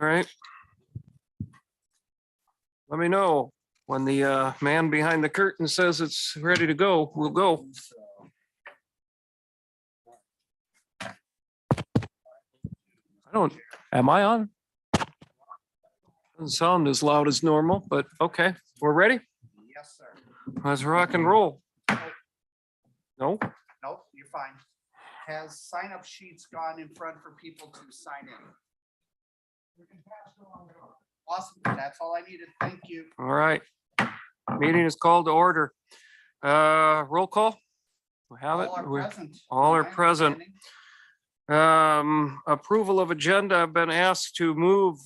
All right. Let me know when the man behind the curtain says it's ready to go. We'll go. Am I on? Doesn't sound as loud as normal, but okay, we're ready. Yes, sir. Let's rock and roll. No? Nope, you're fine. Has sign-up sheets gone in front for people to sign in? Awesome, that's all I needed. Thank you. All right. Meeting is called to order. Roll call. We have it. All are present. All are My present. understanding. Approval of agenda. I've been asked to move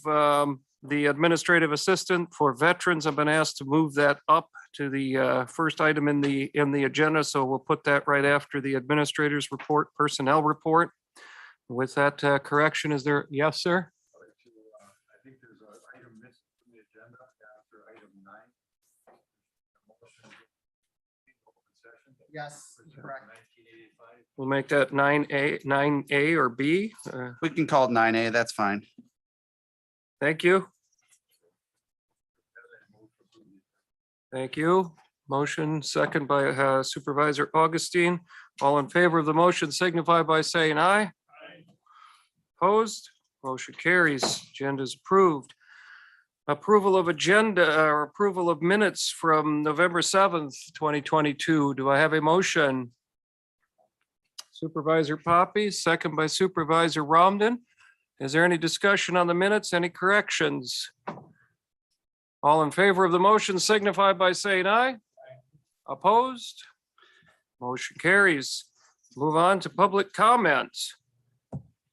the administrative assistant for veterans. I've been asked to move that up to the first item in the agenda. So we'll put that right after the administrator's report, personnel report. With that correction, is there? Yes, sir. I think there's an item missing from the agenda after item 9. Yes, correct. 1985. We'll make that 9A or B. We can call it 9A, that's fine. Thank you. Thank you. Motion second by Supervisor Augustine. All in favor of the motion signify by saying aye. Opposed? Motion carries. Agenda is approved. Approval of agenda or approval of minutes from November 7th, 2022. Do I have a motion? Supervisor Poppy, second by Supervisor Romden. Is there any discussion on the minutes? Any corrections? All in favor of the motion signify by saying aye. Opposed? Motion carries. Move on to public comments.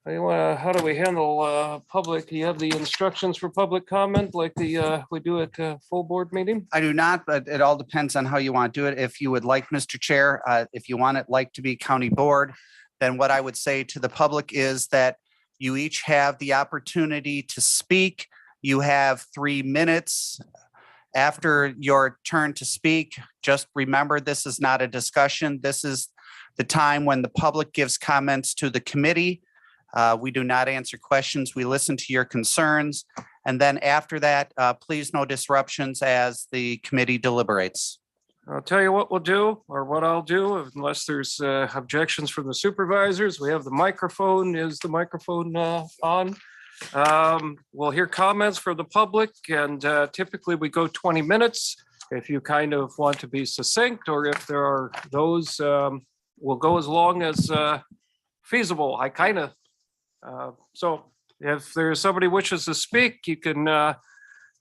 How do we handle public? You have the instructions for public comment like we do at full board meeting? I do not, but it all depends on how you want to do it. If you would like, Mr. Chair, if you want it like to be county board, then what I would say to the public is that you each have the opportunity to speak. You have 3 minutes. After your turn to speak, just remember, this is not a discussion. This is the time when the public gives comments to the committee. We do not answer questions. We listen to your concerns. And then after that, please no disruptions as the committee deliberates. I'll tell you what we'll do, or what I'll do, unless there's objections from the supervisors. We have the microphone. Is the microphone on? We'll hear comments from the public, and typically we go 20 minutes. If you kind of want to be succinct, or if there are those, we'll go as long as feasible. So if there's somebody wishes to speak, you can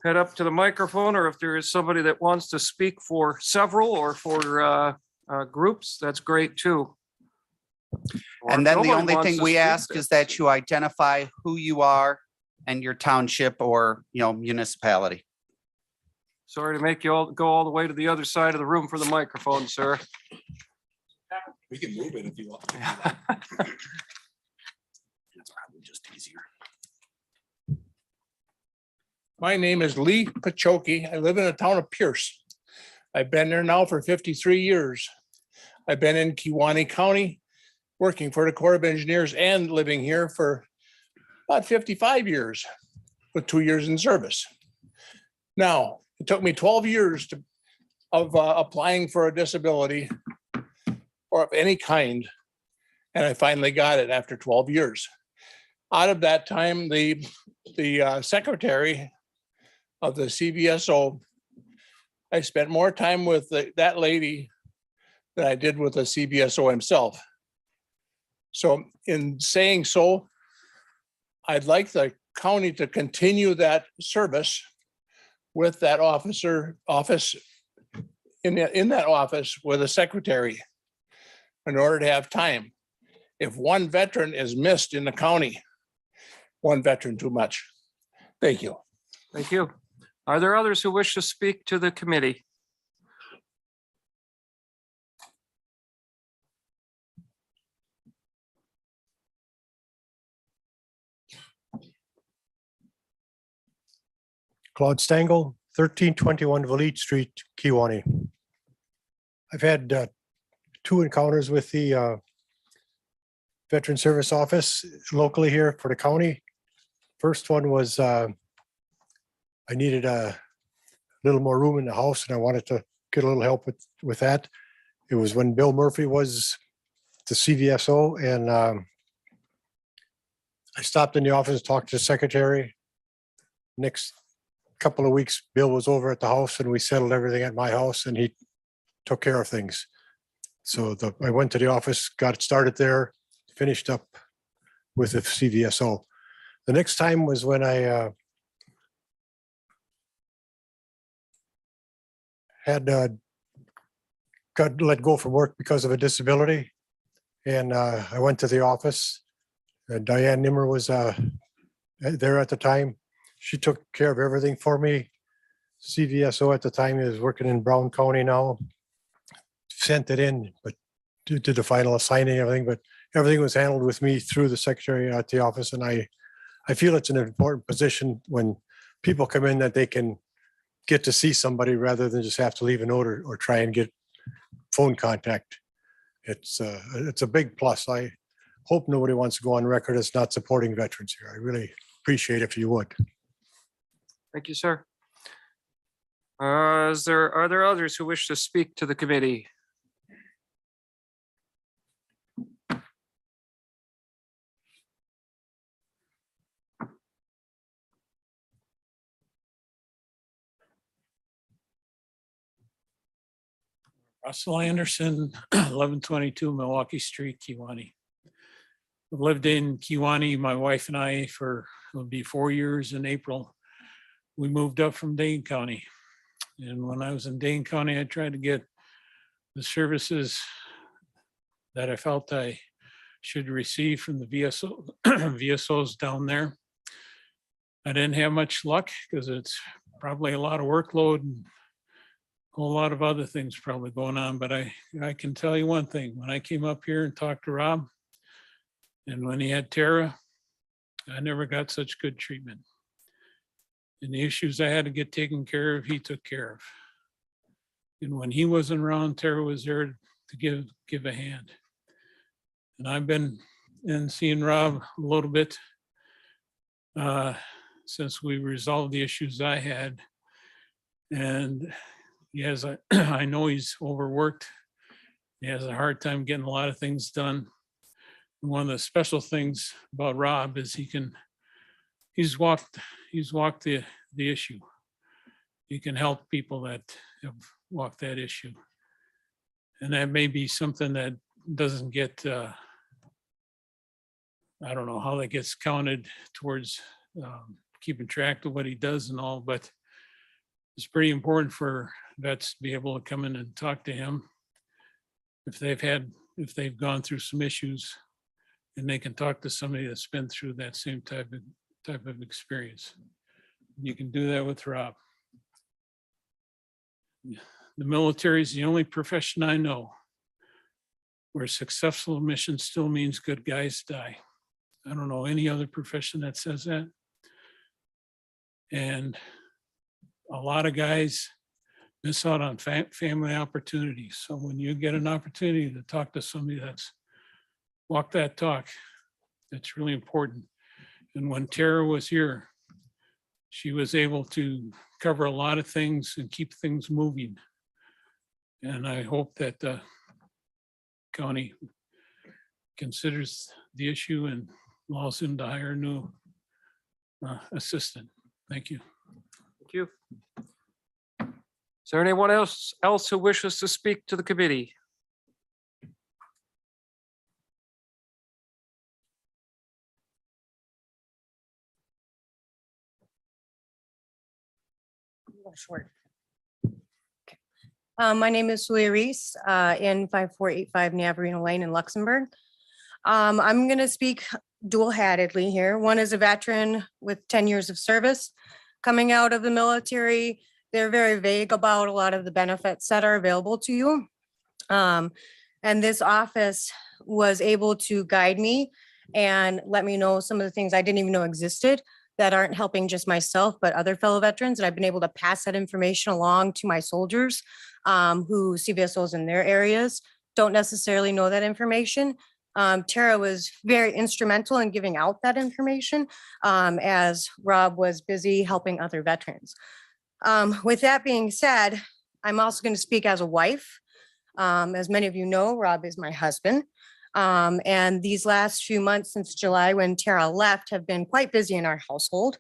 head up to the microphone, or if there is somebody that wants to speak for several or for groups, that's great too. Or And if then the nobody only wants thing to we speak, ask is that you identify who you are and your township or, municipality. Sorry to make you all go all the way to the other side of the room for the microphone, sir. We can move it if you want. It's probably just easier. My name is Lee Pachoki. I live in the town of Pierce. I've been there now for 53 years. I've been in Kewaunee County, working for the Corps of Engineers and living here for about 55 years, with 2 years in service. Now, it took me 12 years of applying for a disability or of any kind, and I finally got it after 12 years. Out of that time, the secretary of the CVSO, I spent more time with that lady than I did with the CVSO himself. So in saying so, I'd like the county to continue that service with that office in that office with a secretary in order to have time. If one veteran is missed in the county, one veteran too much. Thank you. Thank you. Are there others who wish to speak to the committee? Claude Stengel, 1321 Valete Street, Kewaunee. I've had 2 encounters with the Veteran Service Office locally here for the county. First one was I needed a little more room in the house and I wanted to get a little help with that. It was when Bill Murphy was the CVSO, and I stopped in the office, talked to the secretary. Next couple of weeks, Bill was over at the house and we settled everything at my house and he took care of things. So I went to the office, got started there, finished up with the CVSO. The next time was when I had got let go from work because of a disability. And I went to the office. Diane Nimmer was there at the time. She took care of everything for me. CVSO at the time is working in Brown County now. Sent it in, but did the final assigning and everything, but everything was handled with me through the secretary at the office. And I feel it's an important position when people come in that they can get to see somebody rather than just have to leave a note or try and get phone contact. It's a big plus. I hope nobody wants to go on record as not supporting veterans here. I really appreciate if you would. Thank you, sir. Are there others who wish to speak to the committee? Russell Anderson, 1122 Milwaukee Street, Kewaunee. I've lived in Kewaunee, my wife and I, it'll be 4 years in April. We moved up from Dane County. And when I was in Dane County, I tried to get the services that I felt I should receive from the VSOs down there. I didn't have much luck because it's probably a lot of workload and a whole lot of other things probably going on, but I can tell you one thing. When I came up here and talked to Rob, and when he had Tara, I never got such good treatment. And the issues I had to get taken care of, he took care of. And when he wasn't around, Tara was there to give a hand. And I've been in seeing Rob a little bit since we resolved the issues I had. And yes, I know he's overworked. He has a hard time getting a lot of things done. And one of the special things about Rob is he's walked the issue. He can help people that have walked that issue. And that may be something that doesn't get, I don't know how that gets counted towards keeping track of what he does and all, but it's pretty important for vets to be able to come in and talk to him if they've gone through some issues, and they can talk to somebody that's been through that same type of experience. You can do that with Rob. The military is the only profession I know where successful mission still means good guys die. I don't know any other profession that says that. And a lot of guys miss out on family opportunities. So when you get an opportunity to talk to somebody that's walked that talk, that's really important. And when Tara was here, she was able to cover a lot of things and keep things moving. And I hope that the county considers the issue and allows him to hire a new assistant. Thank you. Thank you. Is there anyone else who wishes to speak to the committee? Short. Okay. My name is Julia Reese, in 5485 Navarino Lane in Luxembourg. I'm going to speak dual-hatedly here. One is a veteran with 10 years of service coming out of the military. They're very vague about a lot of the benefits that are available to you. And this office was able to guide me and let me know some of the things I didn't even know existed that aren't helping just myself, but other fellow veterans. And I've been able to pass that information along to my soldiers who CVSOs in their areas don't necessarily know that information. Tara was very instrumental in giving out that information as Rob was busy helping other veterans. With that being said, I'm also going to speak as a wife. As many of you know, Rob is my husband. And these last few months since July, when Tara left, have been quite busy in our household.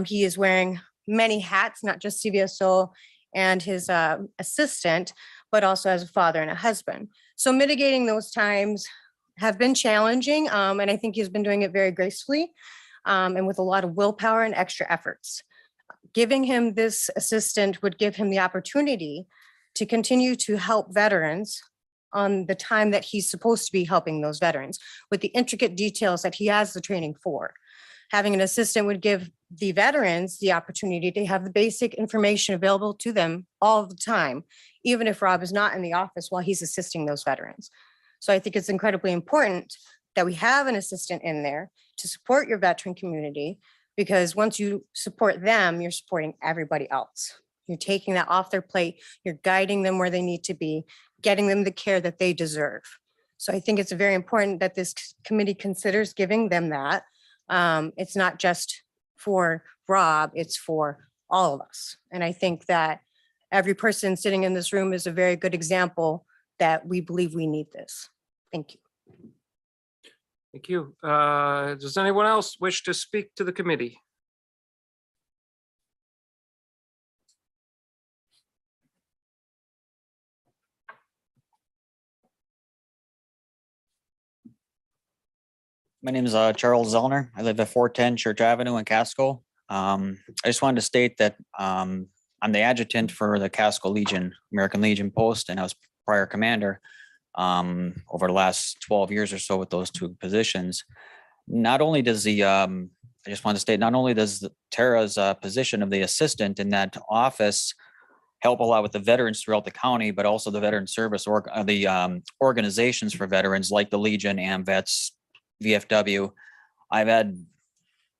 He is wearing many hats, not just CVSO and his assistant, but also as a father and a husband. So mitigating those times have been challenging, and I think he's been doing it very gracefully and with a lot of willpower and extra efforts. Giving him this assistant would give him the opportunity to continue to help veterans on the time that he's supposed to be helping those veterans with the intricate details that he has the training for. Having an assistant would give the veterans the opportunity to have the basic information available to them all the time, even if Rob is not in the office while he's assisting those veterans. So I think it's incredibly important that we have an assistant in there to support your veteran community, because once you support them, you're supporting everybody else. You're taking that off their plate, you're guiding them where they need to be, getting them the care that they deserve. So I think it's very important that this committee considers giving them that. It's not just for Rob, it's for all of us. And I think that every person sitting in this room is a very good example that we believe we need this. Thank you. Thank you. Does anyone else wish to speak to the committee? My name is Charles Zellner. I live at 410 Church Avenue in Casco. I just wanted to state that I'm the adjutant for the Casco Legion, American Legion post, and I was prior commander over the last 12 years or so with those two positions. Not only does I just want to state, not only does Tara's position of the assistant in that office help a lot with the veterans throughout the county, but also the veteran service or the organizations for veterans like the Legion, AMVETS, VFW. I've had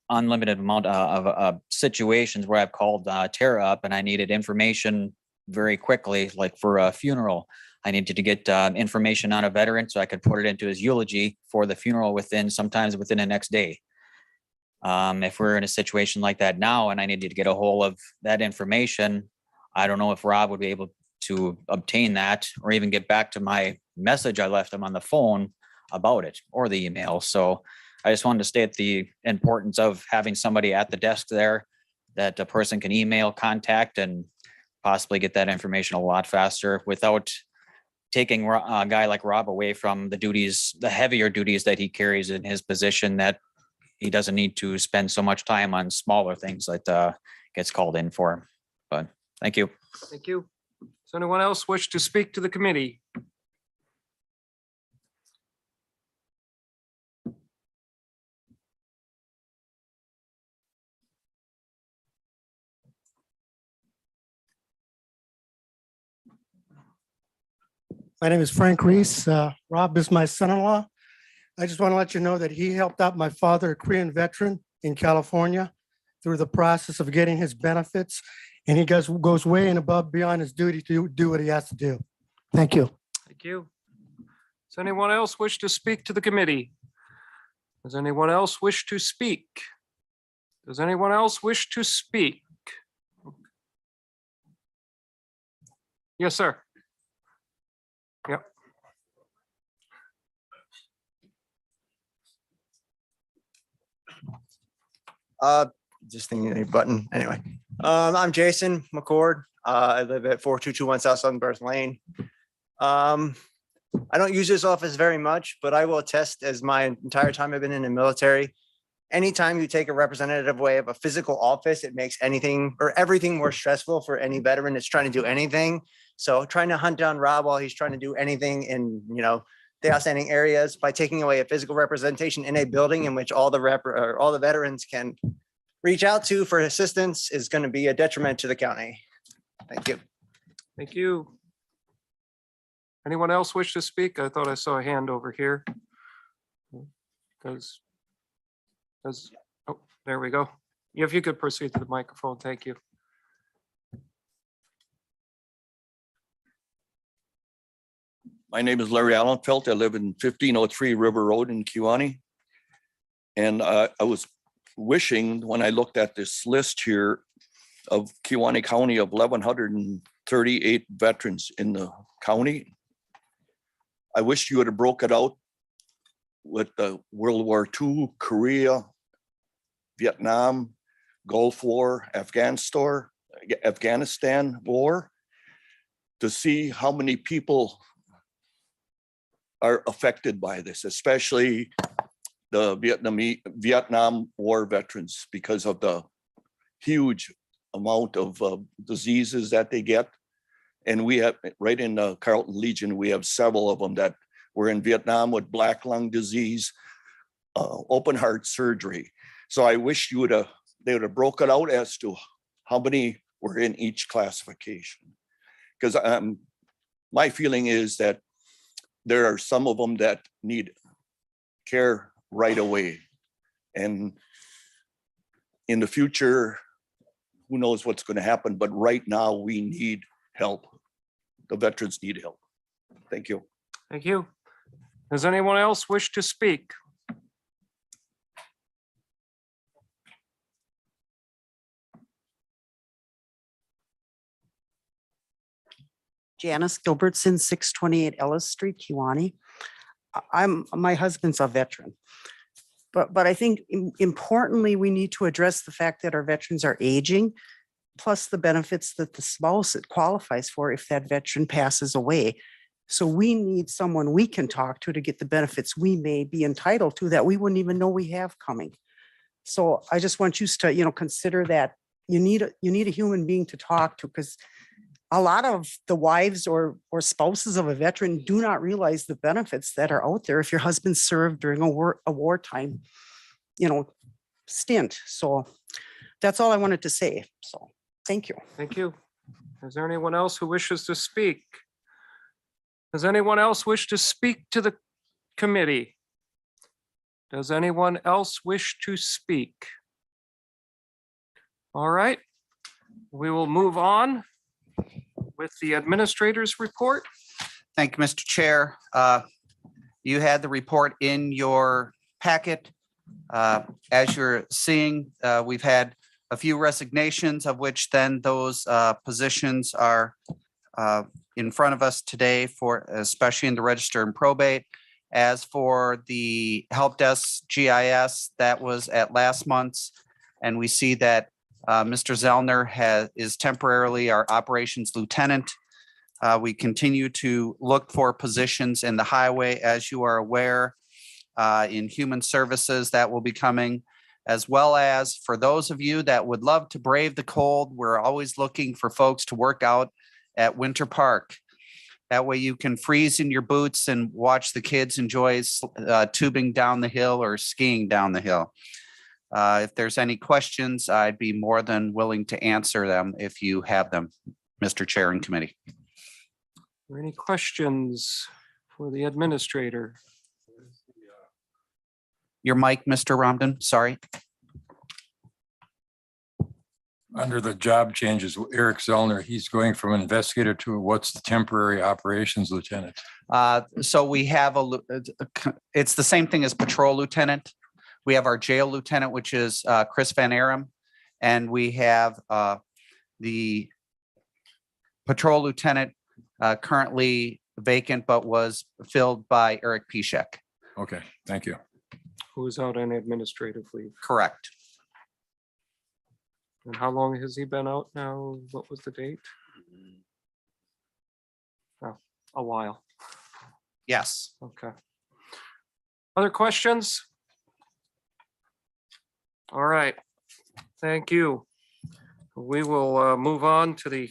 unlimited amount of situations where I've called Tara up and I needed information very quickly, like for a funeral. I needed to get information on a veteran so I could put it into his eulogy for the funeral sometimes within the next day. If we're in a situation like that now and I needed to get a hold of that information, I don't know if Rob would be able to obtain that or even get back to my message I left him on the phone about it or the email. So I just wanted to state the importance of having somebody at the desk there that a person can email, contact, and possibly get that information a lot faster without taking a guy like Rob away from the duties, the heavier duties that he carries in his position, that he doesn't need to spend so much time on smaller things that gets called in for. But thank you. Thank you. Does anyone else wish to speak to the committee? My name is Frank Reese. Rob is my son-in-law. I just want to let you know that he helped out my father, a Korean veteran in California, through the process of getting his benefits. And he goes way and above beyond his duty to do what he has to do. Thank you. Thank you. Does anyone else wish to speak to the committee? Does anyone else wish to speak? Does anyone else wish to speak? Yes, sir. Yep. Just thinking a button. Anyway, I'm Jason McCord. I live at 4221 South Sunburst Lane. I don't use this office very much, but I will attest, as my entire time I've been in the military, anytime you take a representative away of a physical office, it makes anything or everything more stressful for any veteran that's trying to do anything. So trying to hunt down Rob while he's trying to do anything in, the outstanding areas by taking away a physical representation in a building in which all the veterans can reach out to for assistance is going to be a detriment to the county. Thank you. Thank you. Anyone else wish to speak? I thought I saw a hand over here. Because, oh, there we go. If you could proceed to the microphone, thank you. My name is Larry Allenfelt. I live in 1503 River Road in Kewaunee. And I was wishing when I looked at this list here of Kewaunee County of 1,138 veterans in the county, I wish you would have broke it out with the World War II, Korea, Vietnam, Gulf War, Afghanistan War, to see how many people are affected by this, especially the Vietnam War veterans, because of the huge amount of diseases that they get. And we have, right in the Carleton Legion, we have several of them that were in Vietnam with black lung disease, open heart surgery. So I wish they would have broke it out as to how many were in each classification. Because my feeling is that there are some of them that need care right away. And in the future, who knows what's going to happen, but right now we need help. The veterans need help. Thank you. Thank you. Does anyone else wish to speak? Janice Gilbertson, 628 Ellis Street, Kewaunee. My husband's a veteran. But I think importantly, we need to address the fact that our veterans are aging, plus the benefits that the spouse it qualifies for if that veteran passes away. So we need someone we can talk to get the benefits we may be entitled to that we wouldn't even know we have coming. So I just want you to, consider that you need a human being to talk to, because a lot of the wives or spouses of a veteran do not realize the benefits that are out there if your husband served during a wartime, stint. So that's all I wanted to say. So thank you. Thank you. Is there anyone else who wishes to speak? Does anyone else wish to speak to the committee? Does anyone else wish to speak? All right, we will move on with the administrator's report. Thank you, Mr. Chair. You had the report in your packet. As you're seeing, we've had a few resignations, of which then those positions are in front of us today, for especially in the register and probate. As for the help desk GIS, that was at last month's, and we see that Mr. Zellner is temporarily our operations lieutenant. We continue to look for positions in the highway, as you are aware, in human services that will be coming, as well as for those of you that would love to brave the cold, we're always looking for folks to work out at Winter Park. That way you can freeze in your boots and watch the kids enjoy tubing down the hill or skiing down the hill. If there's any questions, I'd be more than willing to answer them if you have them, Mr. Chair and committee. Are there any questions for the administrator? Your mic, Mr. Romden, sorry. Under the job changes, Eric Zellner, he's going from investigator to what's the temporary operations lieutenant? So we have it's the same thing as patrol lieutenant. We have our jail lieutenant, which is Chris Van Aram, and we have the patrol lieutenant currently vacant, but was filled by Eric Pishek. Okay, thank you. Who is out on administrative leave? Correct. And how long has he been out now? What was the date? Oh, a while. Yes. Okay. Other questions? All right. Thank you. We will move on to the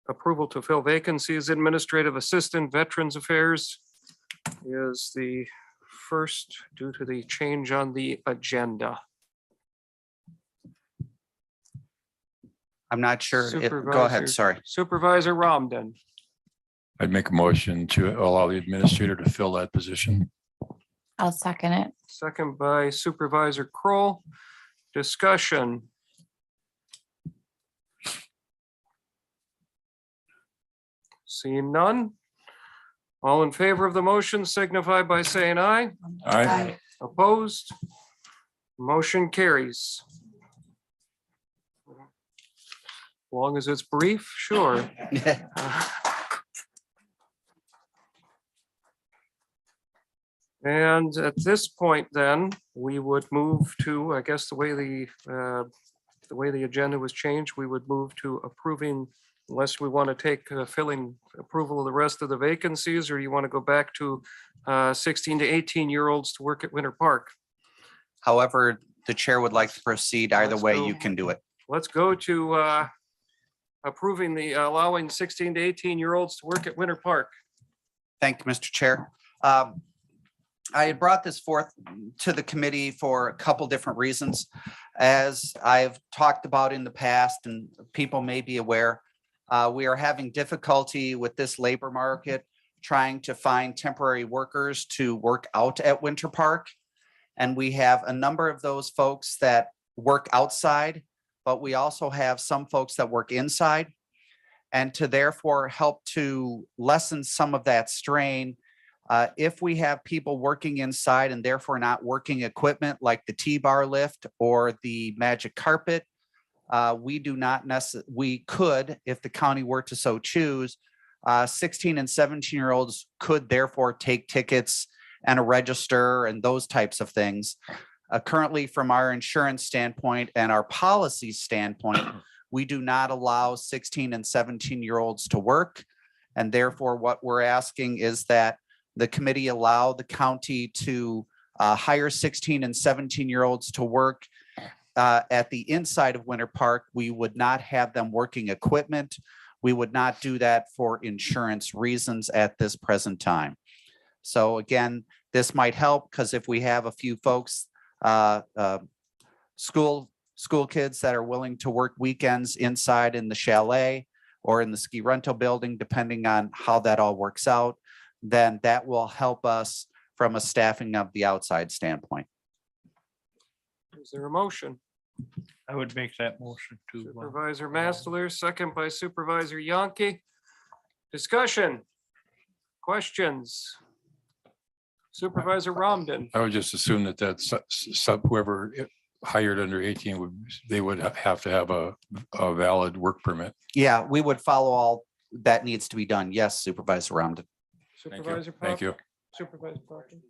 approval to fill vacancies. Administrative Assistant Veterans Affairs is the first due to the change on the agenda. I'm not sure. Go Supervisor- ahead, sorry. Supervisor Romden. I'd make a motion to allow the administrator to fill that position. I'll second it. Second by Supervisor Kroll. Discussion. Seeing none. All in favor of the motion signify by saying aye. Aye. Opposed? Motion carries. Long as it's brief, sure. And at this point, then, we would move to, I guess, the way the agenda was changed, we would move to approving, unless we want to take filling approval of the rest of the vacancies, or you want to go back to 16 to 18-year-olds to work at Winter Park. However, the chair would like to proceed. Either Let's way, go. you can do it. Let's go to approving allowing 16 to 18-year-olds to work at Winter Park. Thank you, Mr. Chair. I had brought this forth to the committee for a couple different reasons. As I've talked about in the past, and people may be aware, we are having difficulty with this labor market trying to find temporary workers to work out at Winter Park. And we have a number of those folks that work outside, but we also have some folks that work inside. And to therefore help to lessen some of that strain, if we have people working inside and therefore not working equipment like the T-bar lift or the magic carpet, we could, if the county were to so choose, 16 and 17-year-olds could therefore take tickets and a register and those types of things. Currently, from our insurance standpoint and our policy standpoint, we do not allow 16 and 17-year-olds to work. And therefore, what we're asking is that the committee allow the county to hire 16 and 17-year-olds to work at the inside of Winter Park. We would not have them working equipment. We would not do that for insurance reasons at this present time. So again, this might help because if we have a few folks, school kids that are willing to work weekends inside in the chalet or in the ski rental building, depending on how that all works out, then that will help us from a staffing of the outside standpoint. Is there a motion? I would make that motion to. Supervisor Mastler, second by Supervisor Yonke. Discussion? Questions? Supervisor Romden. I would just assume that whoever hired under 18 they would have to have a valid work permit. Yeah, we would follow all that needs to be done. Yes, Supervisor Romden. Thank you. Supervisor Thank Pop- you. Supervisor Parkin.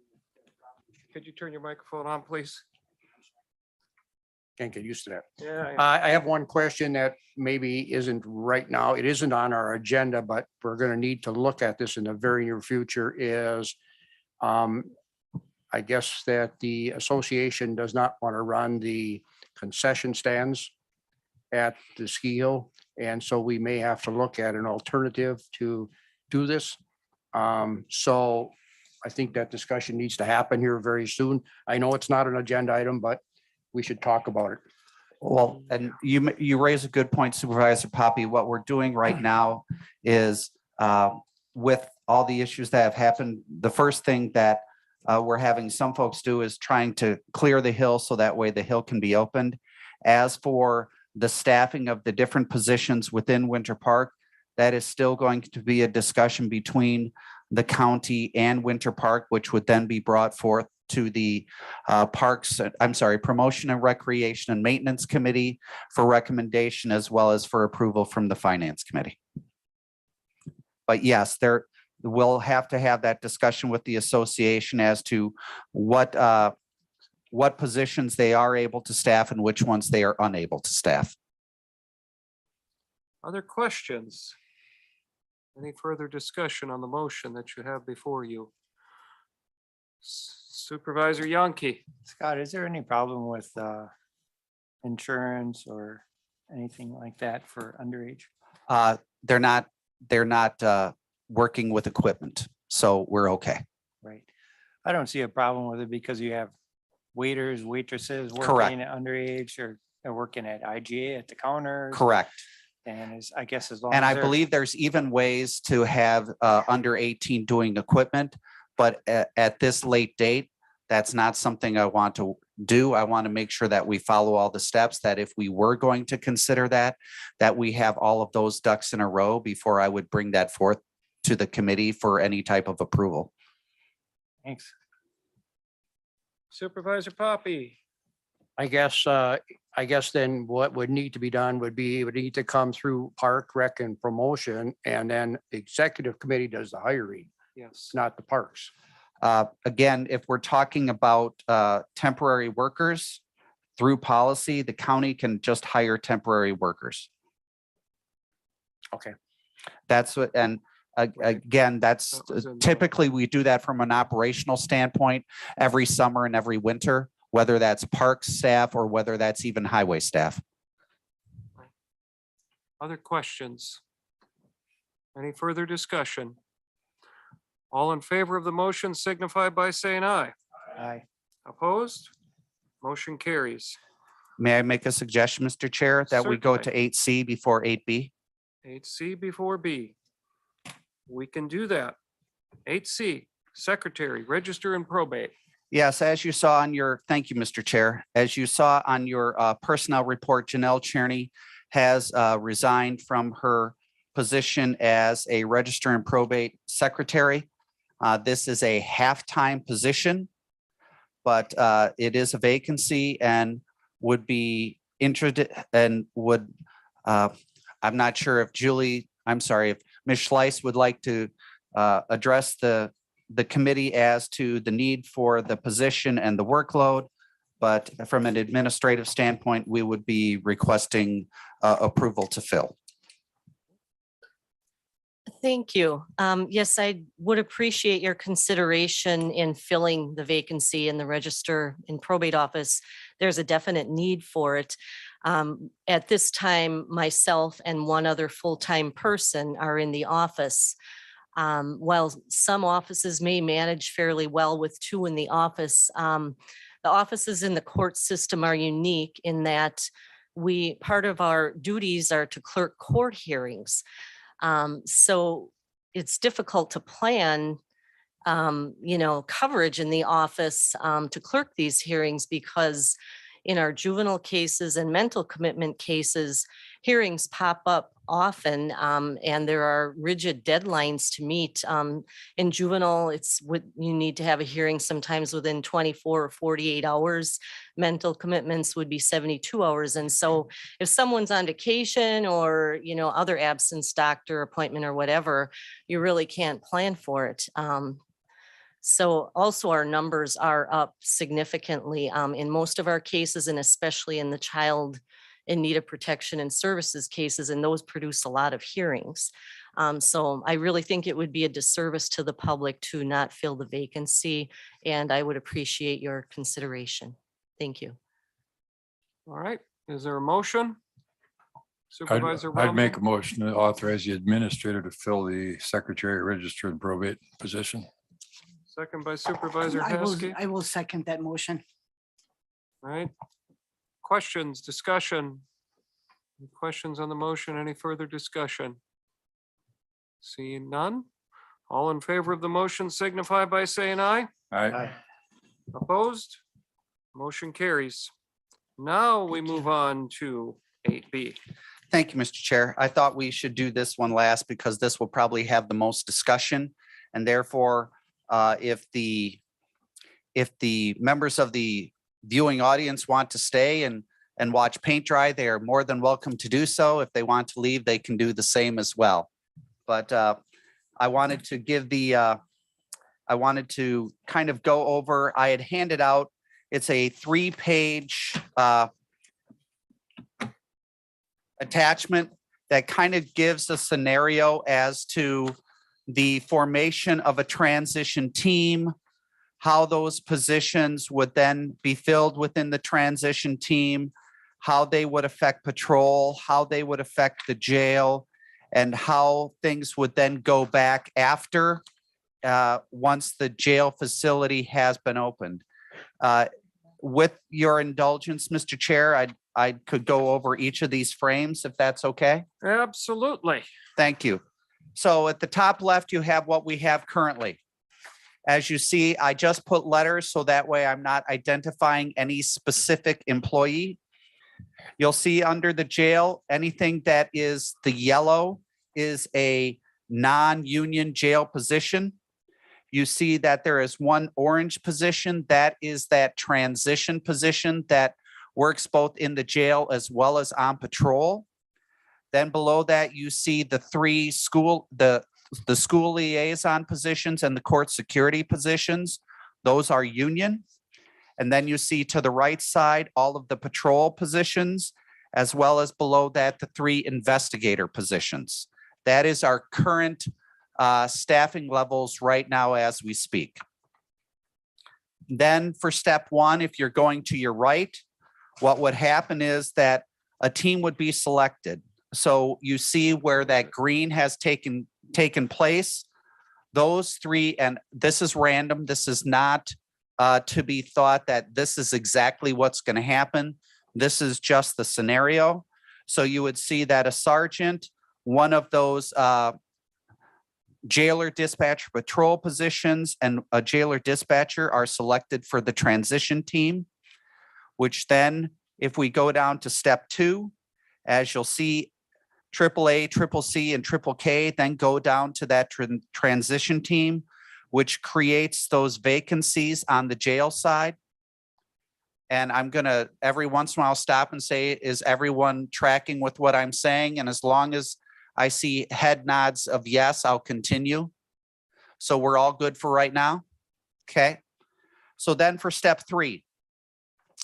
Could you turn your microphone on, please? Can't get used to that. Yeah. I have one question that maybe isn't right now. It isn't on our agenda, but we're going to need to look at this in the very near future is I guess that the association does not want to run the concession stands at the ski hill. And so we may have to look at an alternative to do this. So I think that discussion needs to happen here very soon. I know it's not an agenda item, but we should talk about it. Well, and you raise a good point, Supervisor Poppy. What we're doing right now is with all the issues that have happened, the first thing that we're having some folks do is trying to clear the hill so that way the hill can be opened. As for the staffing of the different positions within Winter Park, that is still going to be a discussion between the county and Winter Park, which would then be brought forth to the Promotion and Recreation and Maintenance Committee for recommendation, as well as for approval from the Finance Committee. But yes, we'll have to have that discussion with the association as to what positions they are able to staff and which ones they are unable to staff. Other questions? Any further discussion on the motion that you have before you? Supervisor Yonke. Scott, is there any problem with insurance or anything like that for underage? They're not working with equipment, so we're okay. Right. I don't see a problem with it because you have waiters, waitresses Correct. working at underage or they're working at IGA at the counters. Correct. And I guess as long And as I they're- believe there's even ways to have under 18 doing equipment, but at this late date, that's not something I want to do. I want to make sure that we follow all the steps, that if we were going to consider that we have all of those ducks in a row before I would bring that forth to the committee for any type of approval. Thanks. Supervisor Poppy. I guess then what would need to be done would be, it would need to come through Park, Rec and Promotion, and then the executive committee does the hiring, Yes. not the parks. Again, if we're talking about temporary workers through policy, the county can just hire temporary workers. Okay. That's what, and again, that's That was in the- typically we do that from an operational standpoint every summer and every winter, whether that's park staff or whether that's even highway staff. Other questions? Any further discussion? All in favor of the motion signify by saying aye. Aye. Opposed? Motion carries. May I make a suggestion, Mr. Chair, that we go to Certainly. 8C before 8B? 8C before B. We can do that. 8C, Secretary, Register and Probate. Yes, as you saw on your, thank you, Mr. Chair. As you saw on your personnel report, Janelle Cherney has resigned from her position as a Register and Probate Secretary. This is a half-time position, but it is a vacancy and would be interested and would, I'm not sure if if Ms. Schleiss would like to address the committee as to the need for the position and the workload. But from an administrative standpoint, we would be requesting approval to fill. Thank you. Yes, I would appreciate your consideration in filling the vacancy in the Register and Probate Office. There's a definite need for it. At this time, myself and one other full-time person are in the office. While some offices may manage fairly well with two in the office, the offices in the court system are unique in that part of our duties are to clerk court hearings. So it's difficult to plan, coverage in the office to clerk these hearings because in our juvenile cases and mental commitment cases, hearings pop up often and there are rigid deadlines to meet. In juvenile, you need to have a hearing sometimes within 24 or 48 hours. Mental commitments would be 72 hours. And so if someone's on vacation or, other absence, doctor appointment or whatever, you really can't plan for it. So also our numbers are up significantly in most of our cases and especially in the child in need of protection and services cases, and those produce a lot of hearings. So I really think it would be a disservice to the public to not fill the vacancy, and I would appreciate your consideration. Thank you. All right, is there a motion? Supervisor I'd make a Romero? motion to authorize the administrator to fill the Secretary, Register and Probate position. Second by Supervisor Heskey. I will second that motion. All right. Questions, discussion? Any questions on the motion? Any further discussion? Seeing none. All in favor of the motion signify by saying aye. Aye. Opposed? Motion carries. Now we move on to 8B. Thank you, Mr. Chair. I thought we should do this one last because this will probably have the most discussion. And therefore, if the members of the viewing audience want to stay and watch paint dry, they are more than welcome to do so. If they want to leave, they can do the same as well. But I wanted to I wanted to kind of go over, I had handed out, it's a 3-page attachment that kind of gives a scenario as to the formation of a transition team, how those positions would then be filled within the transition team, how they would affect patrol, how they would affect the jail, and how things would then go back after once the jail facility has been opened. With your indulgence, Mr. Chair, I could go over each of these frames if that's okay. Absolutely. Thank you. So at the top left, you have what we have currently. As you see, I just put letters so that way I'm not identifying any specific employee. You'll see under the jail, anything that is the yellow is a non-union jail position. You see that there is one orange position. That is that transition position that works both in the jail as well as on patrol. Then below that, you see the three the school liaison positions and the court security positions. Those are union. And then you see to the right side, all of the patrol positions, as well as below that, the three investigator positions. That is our current staffing levels right now as we speak. Then for step one, if you're going to your right, what would happen is that a team would be selected. So you see where that green has taken place. Those three, and this is random. This is not to be thought that this is exactly what's going to happen. This is just the scenario. So you would see that a sergeant, one of those jailer dispatcher patrol positions, and a jailer dispatcher are selected for the transition team, which then if we go down to step two, as you'll see, AAA, Triple C, and Triple K then go down to that transition team, which creates those vacancies on the jail side. And I'm gonna every once in a while stop and say, is everyone tracking with what I'm saying? And as long as I see head nods of yes, I'll continue. So we're all good for right now. Okay. So then for step three,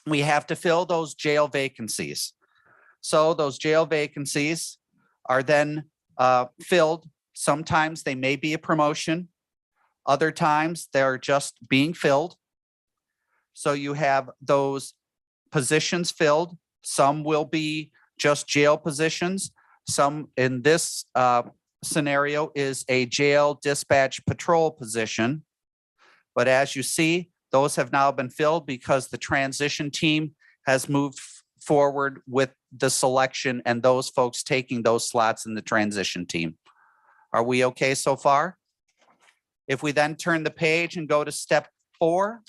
we have to fill those jail vacancies. So those jail vacancies are then filled. Sometimes they may be a promotion. Other times they're just being filled. So you have those positions filled. Some will be just jail positions. Some in this scenario is a jail dispatch patrol position. But as you see, those have now been filled because the transition team has moved forward with the selection and those folks taking those slots in the transition team. Are we okay so far? If we then turn the page and go to step 4.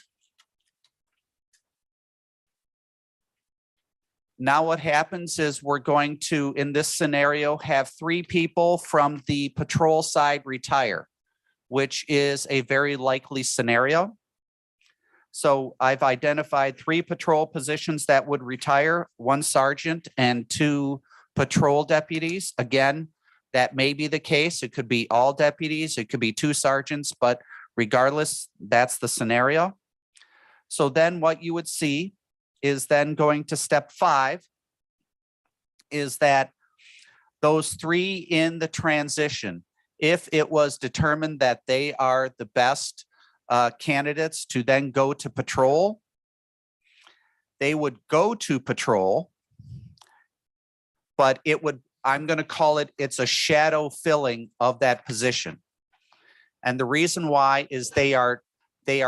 Now what happens is we're going to, in this scenario, have 3 people from the patrol side retire, which is a very likely scenario. So I've identified 3 patrol positions that would retire, 1 sergeant and 2 patrol deputies. Again, that may be the case. It could be all deputies, it could be 2 sergeants, but regardless, that's the scenario. So then what you would see is then going to step 5 is that those 3 in the transition, if it was determined that they are the best candidates to then go to patrol, they would go to patrol, but it would, I'm going to call it, it's a shadow filling of that position. And the reason why is they are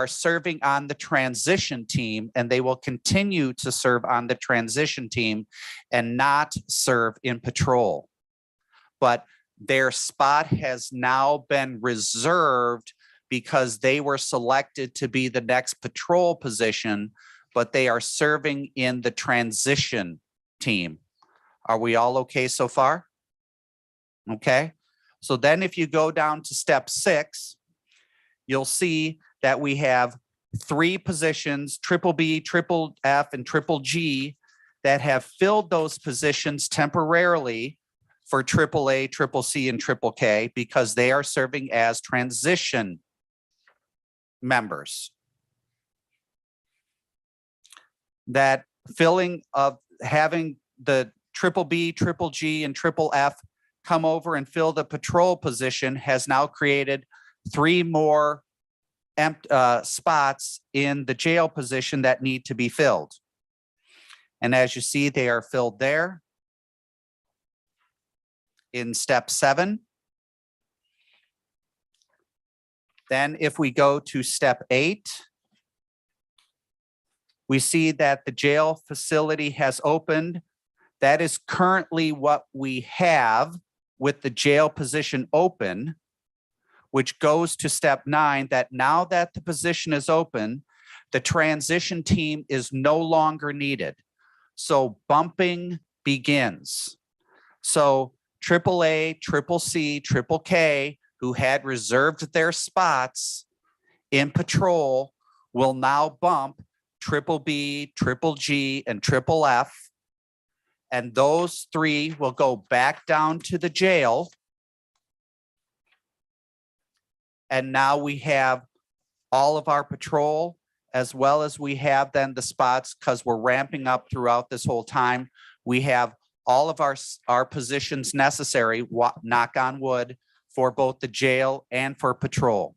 serving on the transition team, and they will continue to serve on the transition team and not serve in patrol. But their spot has now been reserved because they were selected to be the next patrol position, but they are serving in the transition team. Are we all okay so far? Okay. So then if you go down to step 6, you'll see that we have 3 positions, Triple B, Triple F, and Triple G, that have filled those positions temporarily for Triple A, Triple C, and Triple K because they are serving as transition members. That filling of having the Triple B, Triple G, and Triple F come over and fill the patrol position has now created 3 more spots in the jail position that need to be filled. And as you see, they are filled there. In step 7. Then if we go to step 8, we see that the jail facility has opened. That is currently what we have with the jail position open, which goes to step 9, that now that the position is open, the transition team is no longer needed. So bumping begins. So triple A, triple C, triple K, who had reserved their spots in patrol will now bump triple B, triple G, and triple F. And those three will go back down to the jail. And now we have all of our patrol, as well as we have then the spots, because we're ramping up throughout this whole time. We have all of our positions necessary, knock on wood, for both the jail and for patrol.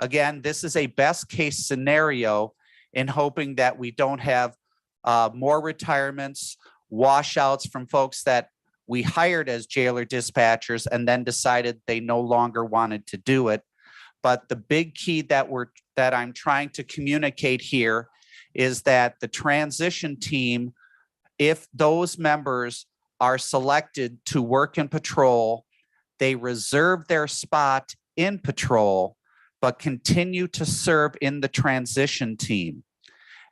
Again, this is a best case scenario in hoping that we don't have more retirements, washouts from folks that we hired as jailer dispatchers and then decided they no longer wanted to do it. But the big key that I'm trying to communicate here is that the transition team, if those members are selected to work in patrol, they reserve their spot in patrol, but continue to serve in the transition team.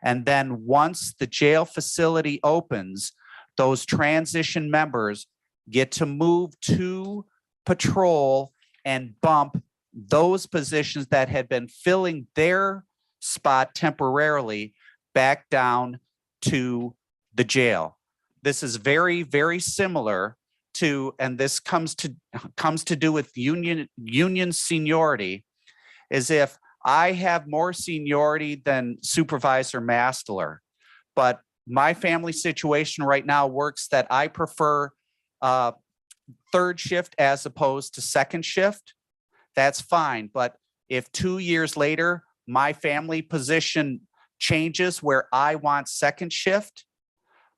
And then once the jail facility opens, those transition members get to move to patrol and bump those positions that had been filling their spot temporarily back down to the jail. This is very, very similar to, and this comes to do with union seniority, is if I have more seniority than Supervisor Mastler, but my family situation right now works that I prefer third shift as opposed to second shift. That's fine. But if 2 years later, my family position changes where I want second shift,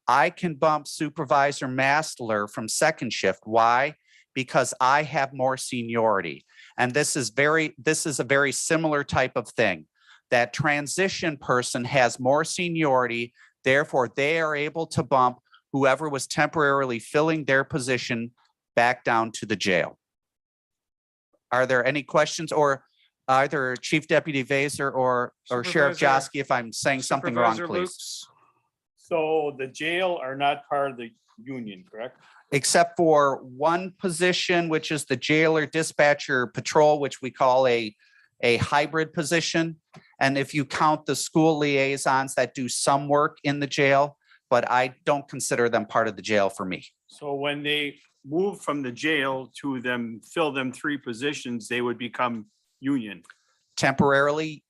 I can bump Supervisor Mastler from second shift. Why? Because I have more seniority. And this is a very similar type of thing. That transition person has more seniority, therefore they are able to bump whoever was temporarily filling their position back down to the jail. Are there any questions, or either Chief Deputy Vaser or Sheriff Supervisor- Joski, if I'm saying something wrong, Supervisor please? Lukes? So the jail are not part of the union, correct? Except for one position, which is the jailer dispatcher patrol, which we call a hybrid position. And if you count the school liaisons that do some work in the jail, but I don't consider them part of the jail for me. So when they move from the jail to them, fill them 3 positions, they would become union. Temporarily,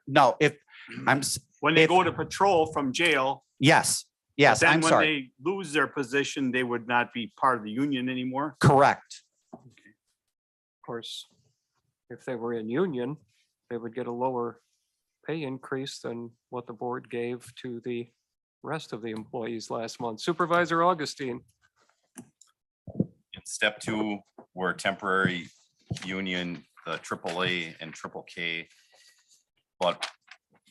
no, if I'm, When they if- go to patrol from jail. yes, but then I'm when sorry, they lose their position, they would not be part of the union anymore. correct. Of course, if they were in union, they would get a lower pay increase than what the board gave to the rest of the employees last month. Supervisor Augustine. In step 2, we're temporary union, the AAA and triple K. But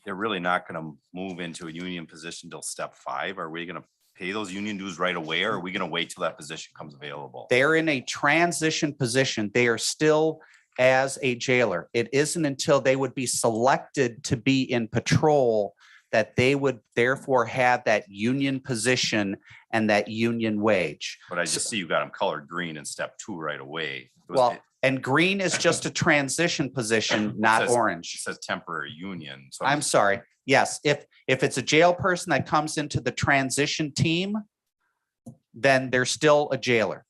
they're really not gonna move into a union position till step 5. Are we gonna pay those union dues right away, or are we gonna wait till that position comes available? They're in a transition position. They are still as a jailer. It isn't until they would be selected to be in patrol that they would therefore have that union position and that union wage. But I just see you got them colored green in step 2 right away. It was- Well, and green is just a transition position, not says- It orange. says temporary union. So I'm sorry. Yes, if it's a jail person that comes into the transition team, then they're still a jailer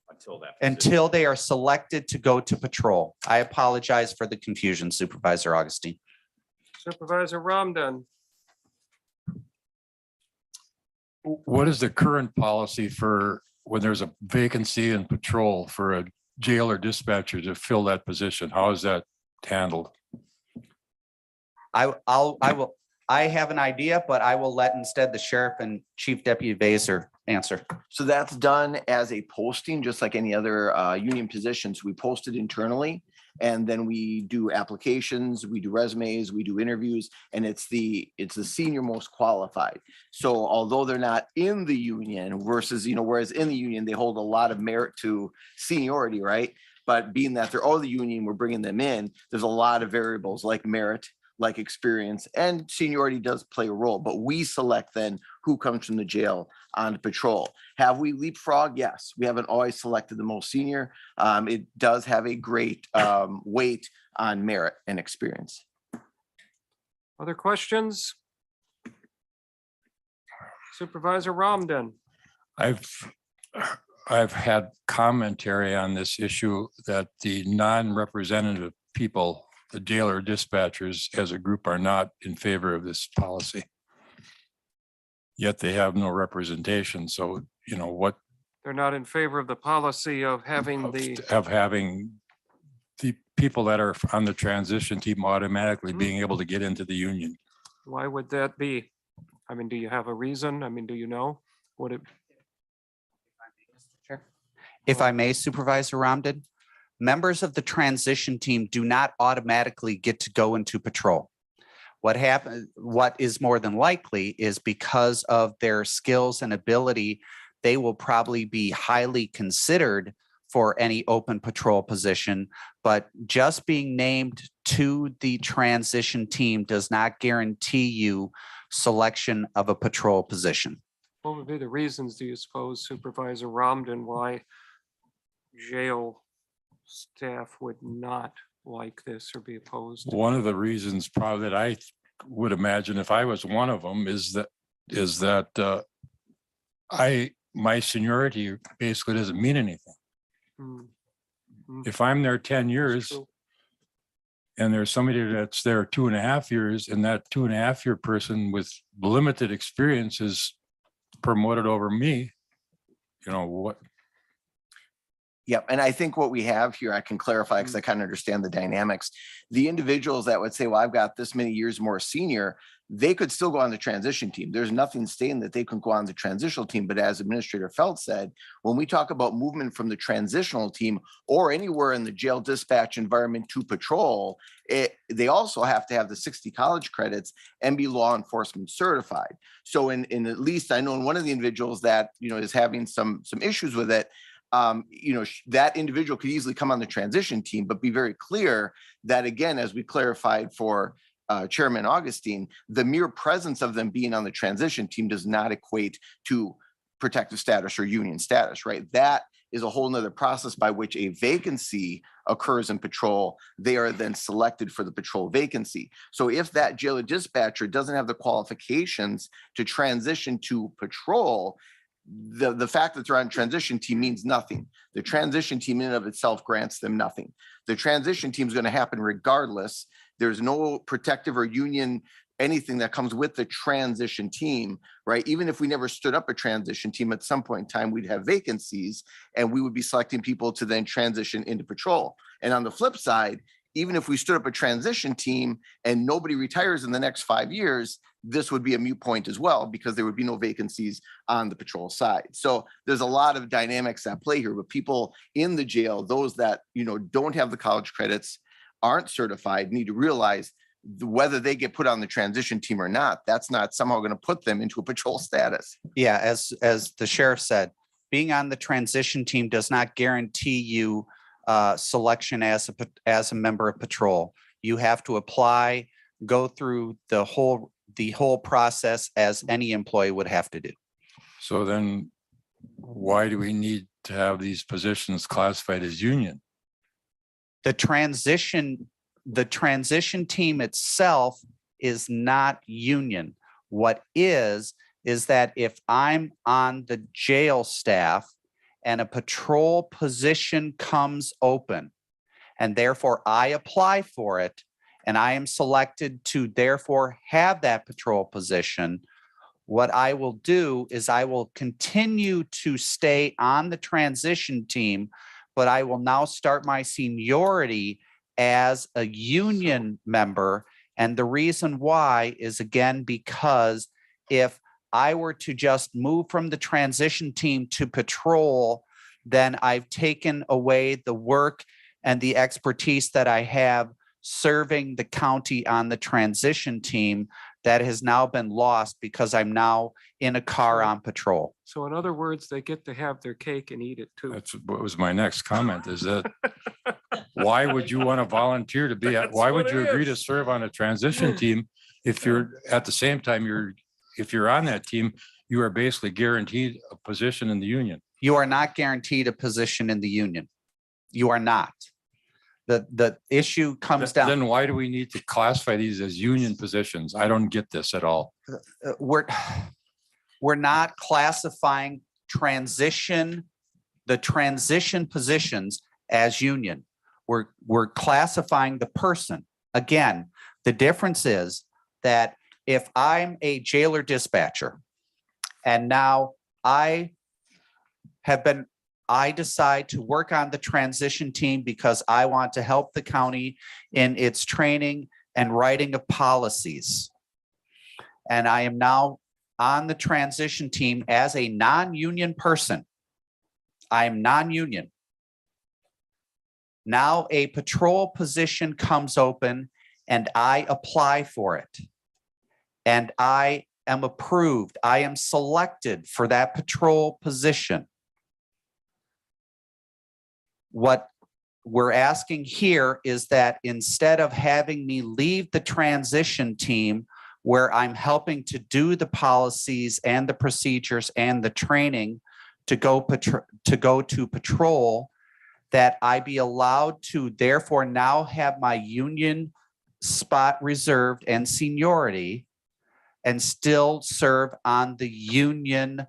until that. until they are selected to go to patrol. I apologize for the confusion, Supervisor Augustine. Supervisor Ramdan. What is the current policy for when there's a vacancy in patrol for a jailer dispatcher to fill that position? How is that handled? I have an idea, but I will let instead the sheriff and Chief Deputy Vaser answer. So that's done as a posting, just like any other union positions. We post it internally, and then we do applications, we do resumes, we do interviews, and it's the senior most qualified. So although they're not in the union versus, whereas in the union, they hold a lot of merit to seniority, right? But being that they're all the union, we're bringing them in, there's a lot of variables like merit, like experience, and seniority does play a role, but we select then who comes from the jail on patrol. Have we leapfrog? Yes. We haven't always selected the most senior. It does have a great weight on merit and experience. Other questions? Supervisor Ramden. I've had commentary on this issue that the non-representative people, the jailer dispatchers as a group are not in favor of this policy. Yet they have no representation. So, you know, what They're not in favor of the policy of having the, of having the people that are on the transition team automatically being able to get into the union. why would that be? I mean, do you have a reason? I mean, do you know? Would it? If I may, Supervisor Ramden, members of the transition team do not automatically get to go into patrol. What is more than likely is because of their skills and ability, they will probably be highly considered for any open patrol position, but just being named to the transition team does not guarantee you selection of a patrol position. What would be the reasons, do you suppose, Supervisor Ramden, why jail staff would not like this or be opposed? One of the reasons probably that I would imagine if I was one of them is that my seniority basically doesn't mean anything. If I'm there 10 years and there's somebody that's there 2.5 years, and that 2.5 year person with limited experience is promoted over me, you know what? Yep. And I think what we have here, I can clarify because I kind of understand the dynamics. The individuals that would say, well, I've got this many years more senior, they could still go on the transition team. There's nothing saying that they can go on the transitional team. But as Administrator Feld said, when we talk about movement from the transitional team or anywhere in the jail dispatch environment to patrol, they also have to have the 60 college credits and be law enforcement certified. So in at least I know in one of the individuals that, you know, is having some issues with it, that individual could easily come on the transition team, but be very clear that, again, as we clarified for Chairman Augustine, the mere presence of them being on the transition team does not equate to protective status or union status, right? That is a whole nother process by which a vacancy occurs in patrol. They are then selected for the patrol vacancy. So if that jailer dispatcher doesn't have the qualifications to transition to patrol, the fact that they're on transition team means nothing. The transition team in and of itself grants them nothing. The transition team is going to happen regardless. There's no protective or union anything that comes with the transition team, right? Even if we never stood up a transition team, at some point in time, we'd have vacancies and we would be selecting people to then transition into patrol. And on the flip side, even if we stood up a transition team and nobody retires in the next 5 years, this would be a moot point as well, because there would be no vacancies on the patrol side. So there's a lot of dynamics at play here, but people in the jail, those that, don't have the college credits, aren't certified, need to realize whether they get put on the transition team or not, that's not somehow going to put them into a patrol status. Yeah, as the sheriff said, being on the transition team does not guarantee you selection as a member of patrol. You have to apply, go through the whole process as any employee would have to do. So then why do we need to have these positions classified as union? The transition team itself is not union. What is that if I'm on the jail staff and a patrol position comes open, and therefore I apply for it, and I am selected to therefore have that patrol position, what I will do is I will continue to stay on the transition team, but I will now start my seniority as a union member. And the reason why is, again, because if I were to just move from the transition team to patrol, then I've taken away the work and the expertise that I have serving the county on the transition team that has now been lost because I'm now in a car on patrol. So in other words, they get to have their cake and eat it too. That's what was my next comment, is that why would you want to volunteer to be, That's why what would you it agree to is. serve on a transition team if you're, at the same time, if you're on that team, you are basically guaranteed a position in the union? You are not guaranteed a position in the union. You are not. The issue comes down. Then why do we need to classify these as union positions? I don't get this at all. We're not classifying the transition positions as union. We're classifying the person. Again, the difference is that if I'm a jailer dispatcher and now I decide to work on the transition team because I want to help the county in its training and writing of policies. And I am now on the transition team as a non-union person. I am non-union. Now a patrol position comes open and I apply for it. And I am approved. I am selected for that patrol position. What we're asking here is that instead of having me leave the transition team where I'm helping to do the policies and the procedures and the training to go to patrol, that I be allowed to therefore now have my union spot reserved and seniority and still serve on the union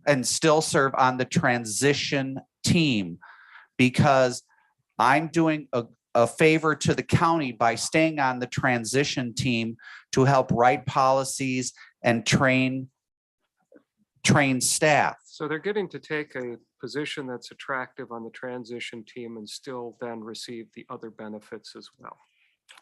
and still serve on the transition team, because I'm doing a favor to the county by staying on the transition team to help write policies and train staff. So they're getting to take a position that's attractive on the transition team and still then receive the other benefits as well.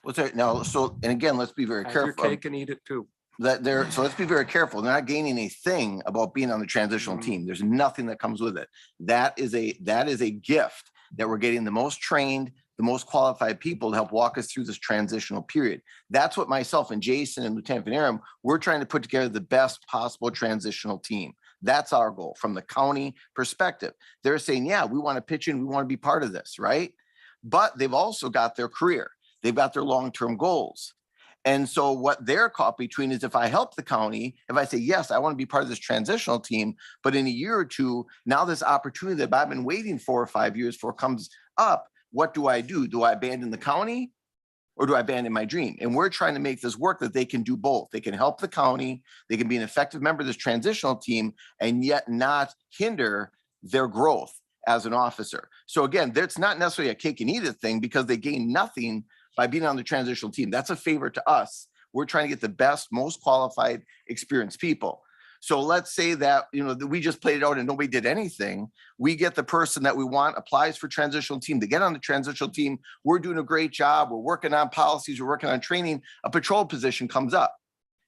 What's that now? So, and again, let's be very Have your careful. cake and eat it too. So let's be very careful. They're not gaining a thing about being on the transitional team. There's nothing that comes with it. That is a gift that we're getting the most trained, the most qualified people to help walk us through this transitional period. That's what myself and Jason and Lieutenant Van Aram, we're trying to put together the best possible transitional team. That's our goal from the county perspective. They're saying, yeah, we want to pitch in, we want to be part of this, right? But they've also got their career. They've got their long-term goals. And so what they're caught between is if I help the county, if I say, yes, I want to be part of this transitional team, but in a year or two, now this opportunity that I've been waiting 4 or 5 years for comes up, what do I do? Do I abandon the county or do I abandon my dream? And we're trying to make this work that they can do both. They can help the county, they can be an effective member of this transitional team and yet not hinder their growth as an officer. So again, it's not necessarily a cake and eat it thing because they gain nothing by being on the transitional team. That's a favor to us. We're trying to get the best, most qualified, experienced people. So let's say that, that we just played it out and nobody did anything. We get the person that we want, applies for transitional team. They get on the transitional team. We're doing a great job. We're working on policies. We're working on training. A patrol position comes up.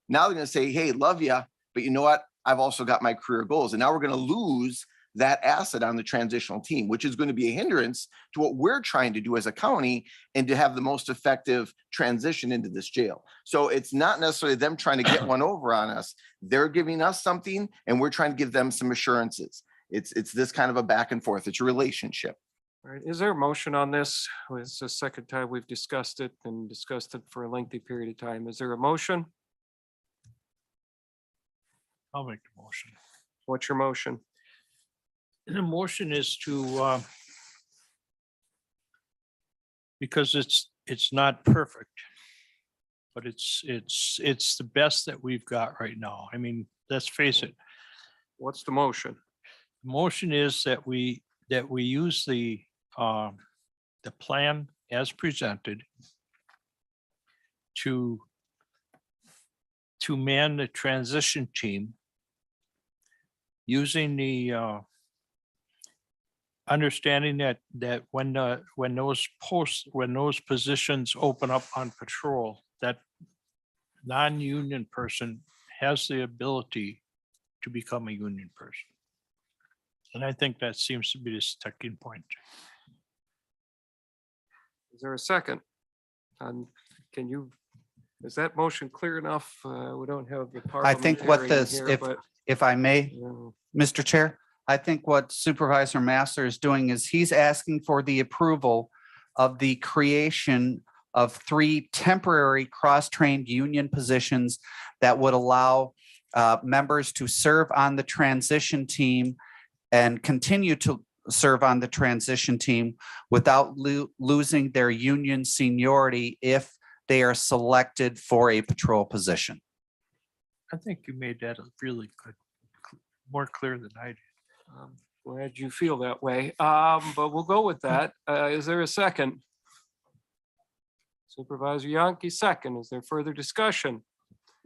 Now they're going to say, hey, love you, but you know what? I've also got my career goals. And now we're going to lose that asset on the transitional team, which is going to be a hindrance to what we're trying to do as a county and to have the most effective transition into this jail. So it's not necessarily them trying to get one over on us. They're giving us something and we're trying to give them some assurances. It's this kind of a back and forth. It's a relationship. All right, is there a motion on this? It's the second time we've discussed it and discussed it for a lengthy period of time. Is there a motion? I'll make the motion. What's your motion? The motion is to, because it's not perfect, but it's the best that we've got right now. I mean, let's face it. What's the motion? The motion is that we use the plan as presented to man the transition team using the understanding that when those positions open up on patrol, that non-union person has the ability to become a union person. And I think that seems to be the sticking point. Is there a second? Is that motion clear enough? We don't have the I think what parliamentarian here, but, if I may, you know, Mr. Chair, I think what Supervisor Masser is doing is he's asking for the approval of the creation of 3 temporary cross-trained union positions that would allow members to serve on the transition team and continue to serve on the transition team without losing their union seniority if they are selected for a patrol position. I think you made that really good, more clear than I did. Glad you feel that way, but we'll go with that. Is there a second? Supervisor Yankee, second. Is there further discussion?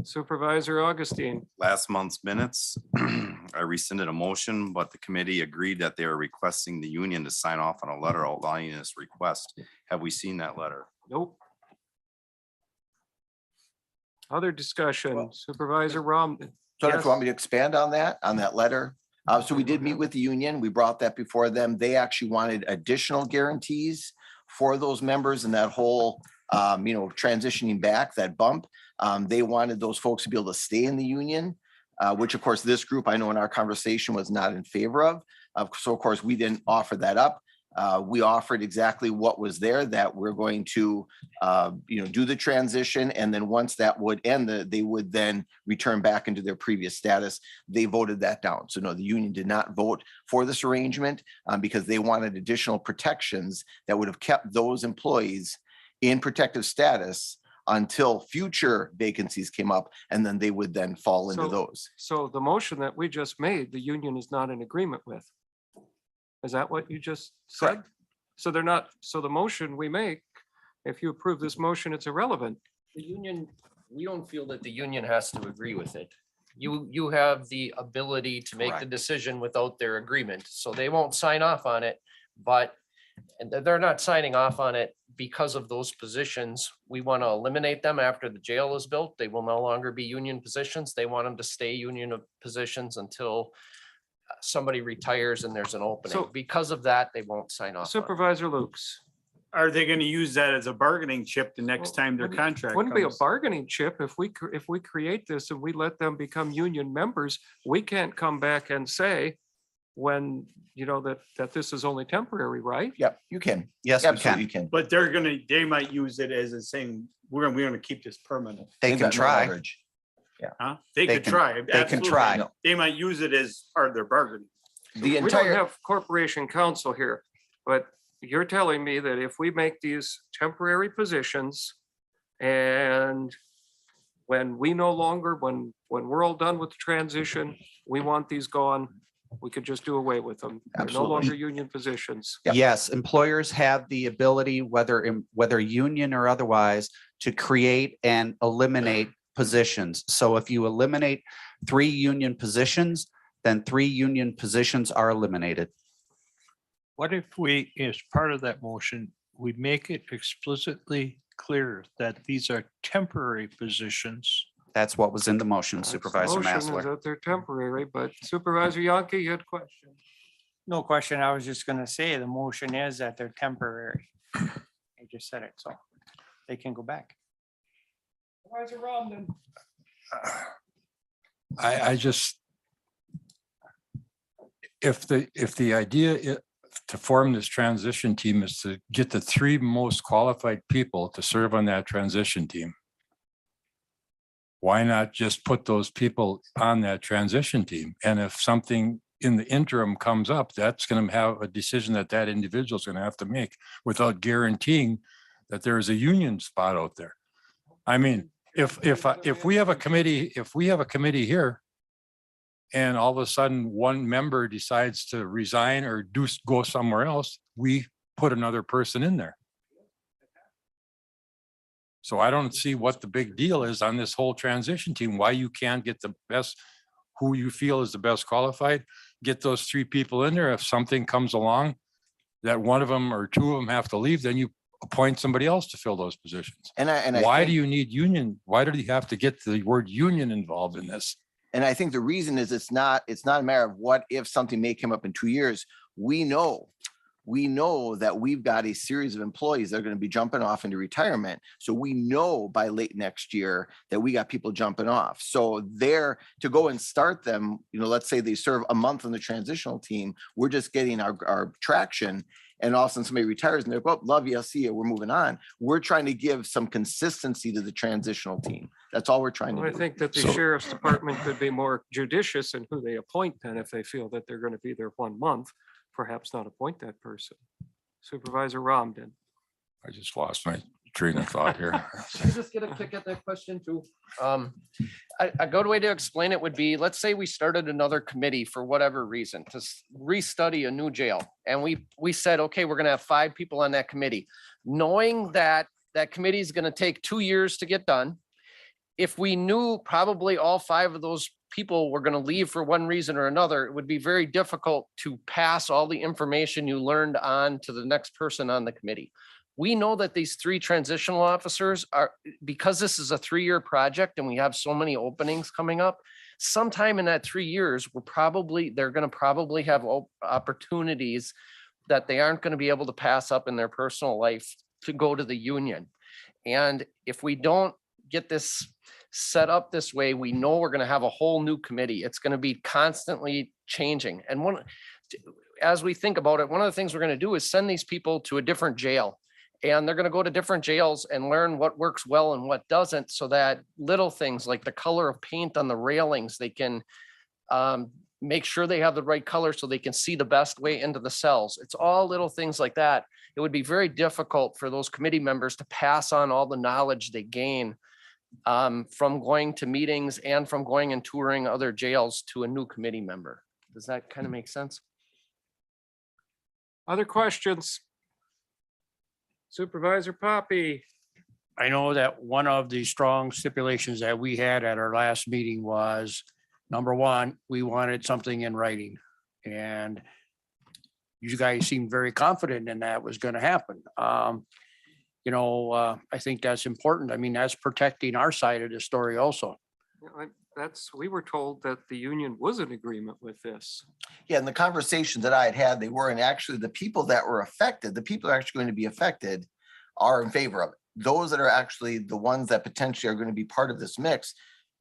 Supervisor Augustine. Last month's minutes, I rescinded a motion, but the committee agreed that they are requesting the union to sign off on a letter outlining this request. Have we seen that letter? Nope. Other discussion, Supervisor Romden. So if Yes. you want me to expand on that letter. So we did meet with the union. We brought that before them. They actually wanted additional guarantees for those members and that whole, transitioning back, that bump. They wanted those folks to be able to stay in the union, which of course, this group I know in our conversation was not in favor of. So of course, we didn't offer that up. We offered exactly what was there, that we're going to, do the transition. And then once that would end, they would then return back into their previous status. They voted that down. So no, the union did not vote for this arrangement because they wanted additional protections that would have kept those employees in protective status until future vacancies came up, and then they would then fall into those. So the motion that we just made, the union is not in agreement with. Is that what you just said? Correct. So they're not, so the motion we make, if you approve this motion, it's irrelevant. The union, we don't feel that the union has to agree with it. You have the ability to make the Correct. decision without their agreement, so they won't sign off on it, but and they're not signing off on it because of those positions. We want to eliminate them after the jail is built. They will no longer be union positions. They want them to stay union positions until somebody retires and there's an opening. So- Because of that, they won't sign off. on it. Supervisor Lukes. Are they gonna use that as a bargaining chip the next time their contract Wouldn't be a comes? bargaining chip if we create this and we let them become union members. We can't come back and say when, that this is only temporary, right? Yep, you can. Yes, we Absolutely, can. you can. But they might use it as a saying, we're gonna keep this permanent. They They've can got no try. leverage. Huh? They They could can- try. they can absolutely. try. They might use it as part of their bargaining. The We don't entire, have corporation counsel here, but you're telling me that if we make these temporary positions and when we no longer, when we're all done with the transition, we want these gone, we could just do away with them. They're no Absolutely. longer union positions. Yep. Yes, employers have the ability, whether union or otherwise, to create and eliminate positions. So if you eliminate 3 union positions, then 3 union positions are eliminated. What if we, as part of that motion, we make it explicitly clear that these are temporary positions? That's what was in the motion, That's the Supervisor motion is Massler. that they're temporary, but Supervisor Yankee, you had a question. No question. I was just gonna say, the motion is that they're temporary. I just said it, so they can go back. Supervisor Romden. I just, if the idea to form this transition team is to get the 3 most qualified people to serve on that transition team, why not just put those people on that transition team? And if something in the interim comes up, that's going to have a decision that individual is going to have to make without guaranteeing that there is a union spot out there. I mean, if we have a committee, here and all of a sudden one member decides to resign or go somewhere else, we put another person in there. So I don't see what the big deal is on this whole transition team, why you can't get the best, who you feel is the best qualified, get those 3 people in there. If something comes along that one of them or 2 of them have to leave, then you appoint somebody else to fill those positions. Why do you need union? Why do you have to get the word union involved in this? and I think the reason is it's not a matter of what if something may come up in 2 years. We know that we've got a series of employees that are going to be jumping off into retirement. So we know by late next year that we got people jumping off. So there to go and start them, let's say they serve a month on the transitional team, we're just getting our traction. and all of a sudden somebody retires and they're, oh, love you, I'll see you, we're moving on. We're trying to give some consistency to the transitional team. That's all we're trying Well, to I do. think that the sheriff's department could be more judicious in who they appoint then if they feel that they're going to be there 1 month, perhaps not appoint that person. Supervisor Romden. I just lost my train of thought here. I just get a kick at that question too. A good way to explain it would be, let's say we started another committee for whatever reason to restudy a new jail. And we said, okay, we're gonna have 5 people on that committee, knowing that that committee is gonna take 2 years to get done. If we knew probably all 5 of those people were gonna leave for one reason or another, it would be very difficult to pass all the information you learned on to the next person on the committee. We know that these 3 transitional officers are, because this is a 3-year project and we have so many openings coming up, sometime in that 3 years, they're gonna probably have opportunities that they aren't gonna be able to pass up in their personal life to go to the union. And if we don't get this set up this way, we know we're gonna have a whole new committee. It's gonna be constantly changing. And as we think about it, one of the things we're gonna do is send these people to a different jail. And they're gonna go to different jails and learn what works well and what doesn't, so that little things like the color of paint on the railings, they can make sure they have the right color so they can see the best way into the cells. It's all little things like that. It would be very difficult for those committee members to pass on all the knowledge they gain from going to meetings and from going and touring other jails to a new committee member. Does that kind of make sense? Other questions? Supervisor Poppy. I know that one of the strong stipulations that we had at our last meeting was, number one, we wanted something in writing. And you guys seemed very confident in that was going to happen. I think that's important. I mean, that's protecting our side of the story also. We were told that the union was in agreement with this. Yeah, and the conversations that I had, they were, and actually the people that were affected, the people that are actually going to be affected are in favor of it. Those that are actually the ones that potentially are going to be part of this mix,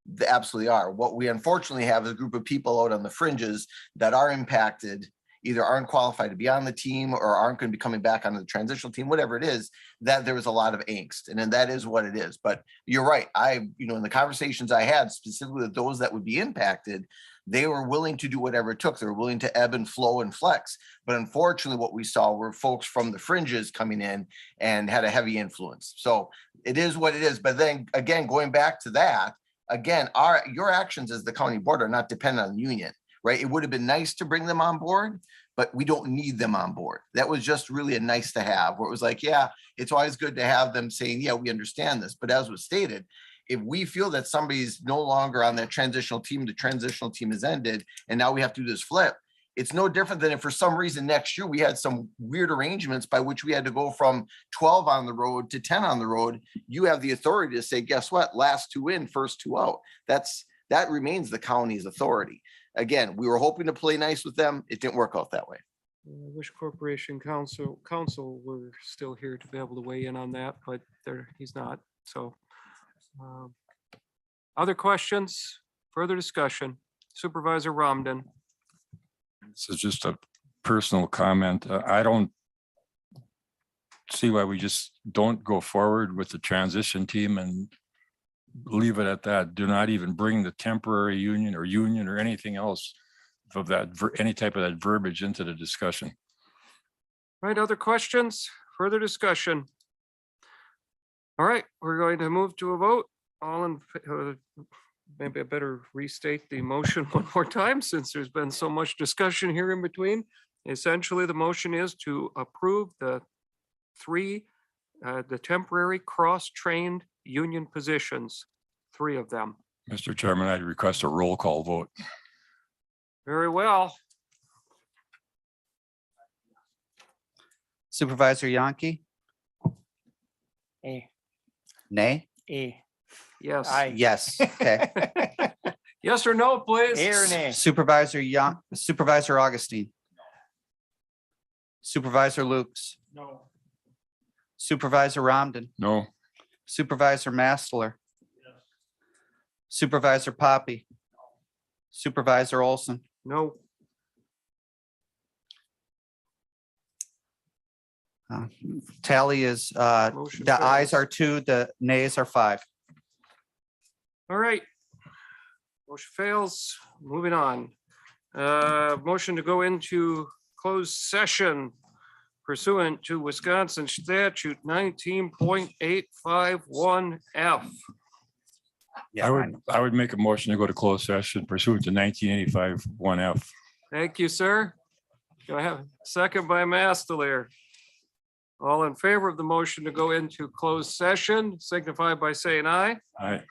they absolutely are. What we unfortunately have is a group of people out on the fringes that are impacted, either aren't qualified to be on the team or aren't going to be coming back onto the transitional team, whatever it is, that there was a lot of angst. And then that is what it is. But you're right. In the conversations I had specifically with those that would be impacted, they were willing to do whatever it took. They were willing to ebb and flow and flex. But unfortunately, what we saw were folks from the fringes coming in and had a heavy influence. So it is what it is. But then again, going back to that, again, your actions as the county board are not dependent on the union. Right? It would have been nice to bring them on board, but we don't need them on board. That was just really a nice to have, where it was like, yeah, it's always good to have them saying, yeah, we understand this. But as was stated, if we feel that somebody's no longer on that transitional team, the transitional team has ended, and now we have to do this flip, it's no different than if for some reason next year we had some weird arrangements by which we had to go from 12 on the road to 10 on the road. You have the authority to say, guess what? Last 2 in, first 2 out. That remains the county's authority. Again, we were hoping to play nice with them. It didn't work out that way. I wish Corporation Council were still here to be able to weigh in on that, but he's not. So other questions, further discussion? Supervisor Romden. This is just a personal comment. I don't see why we just don't go forward with the transition team and leave it at that. Do not even bring the temporary union or anything else of that, any type of that verbiage into the discussion. Right, other questions, further discussion? All right, we're going to move to a vote. Maybe I better restate the motion one more time since there's been so much discussion here in between. Essentially, the motion is to approve the temporary cross-trained union positions, 3 of them. Mr. Chairman, I'd request a roll call vote. Very well. Supervisor Yonke? A. Nay? A. Yes. Aye. Yes. Okay. Yes or no, please? A or nay? Supervisor Augustine? Supervisor Lukes? No. Supervisor Romden? No. Supervisor Mastler? Supervisor Poppy? Supervisor Olson? No. Tally is, Motion the ayes fails. are 2, the nays are 5. All right. Motion fails. Moving on. Motion to go into closed session pursuant to Wisconsin statute 19.851F. I would make a motion to go to closed session pursuant to 1985 1F. Thank you, sir. Do I have a second by Mastalir? All in favor of the motion to go into closed session, signify by saying aye. All right.